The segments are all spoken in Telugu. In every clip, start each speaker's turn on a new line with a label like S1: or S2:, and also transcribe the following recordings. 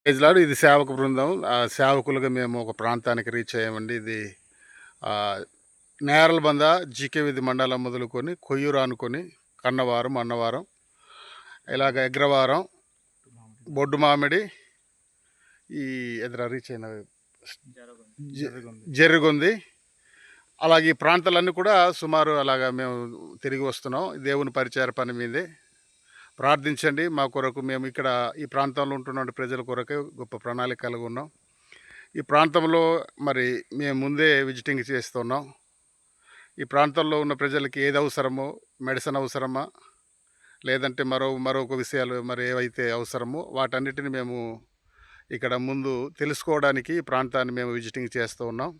S1: ప్రైజ్లార్డ్. ఇది సేవక బృందం. సేవకులుగా మేము ఒక ప్రాంతానికి రీచ్ అయ్యామండి. ఇది నేరలబంద జీకే వీధి మండలం మొదలుకొని కొయ్యూరు అనుకొని కన్నవారం, అన్నవారం, ఇలాగ ఎగ్రవారం, బొడ్డు మామిడి, ఈ ఎదుర రీచ్ అయిన జరుగుంది. అలాగే ఈ ప్రాంతాలన్నీ కూడా సుమారు అలాగా మేము తిరిగి వస్తున్నాం. దేవుని పరిచార పని మీదే. ప్రార్థించండి మా కొరకు. మేము ఇక్కడ ఈ ప్రాంతంలో ఉంటున్న ప్రజల కొరకే గొప్ప ప్రణాళిక కలిగి ఉన్నాం. ఈ ప్రాంతంలో మరి మేము ముందే విజిటింగ్ చేస్తున్నాం. ఈ ప్రాంతంలో ఉన్న ప్రజలకి ఏది అవసరమో, మెడిసిన్ అవసరమా, లేదంటే మరొక విషయాలు మరి ఏవైతే అవసరమో వాటన్నిటిని మేము ఇక్కడ ముందు తెలుసుకోవడానికి ఈ ప్రాంతాన్ని మేము విజిటింగ్ చేస్తూ ఉన్నాం.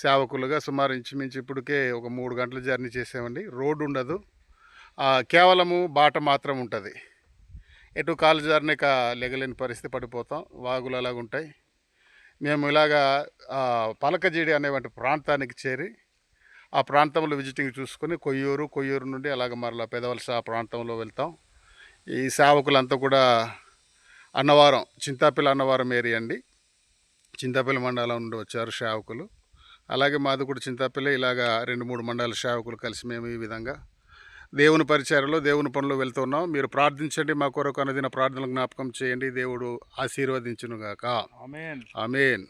S1: సేవకులుగా సుమారు ఇంచుమించు ఇప్పటికే ఒక 3 గంటల జర్నీ చేసామండి. రోడ్డు ఉండదు, కేవలము బాట మాత్రం ఉంటుంది. ఎటు కాలు జారినాక లెగలేని పరిస్థితి, పడిపోతాం. వాగులు అలాగుంటాయి. మేము ఇలాగా పలకజీడి అనేటువంటి ప్రాంతానికి చేరి ఆ ప్రాంతంలో విజిటింగ్ చూసుకొని కొయ్యూరు నుండి అలాగ మరలా పెదవలస ఆ ప్రాంతంలో వెళ్తాం. ఈ సేవకులంతా కూడా అన్నవరం, చింతాపల్లి అన్నవరం ఏరియా అండి. చింతాపల్లి మండలం నుండి వచ్చారు సేవకులు. అలాగే మాది కూడా చింతాపల్లి. ఇలాగా 2-3 మండల సేవకులు కలిసి మేము ఈ విధంగా దేవుని పరిచర్యలో, దేవుని పనులు వెళ్తున్నాం. మీరు ప్రార్థించండి మా కొరకు. అనుదిన ప్రార్థనలు జ్ఞాపకం చేయండి. దేవుడు ఆశీర్వదించునుగాక.
S2: ఆమేన్.
S1: ఆమేన్.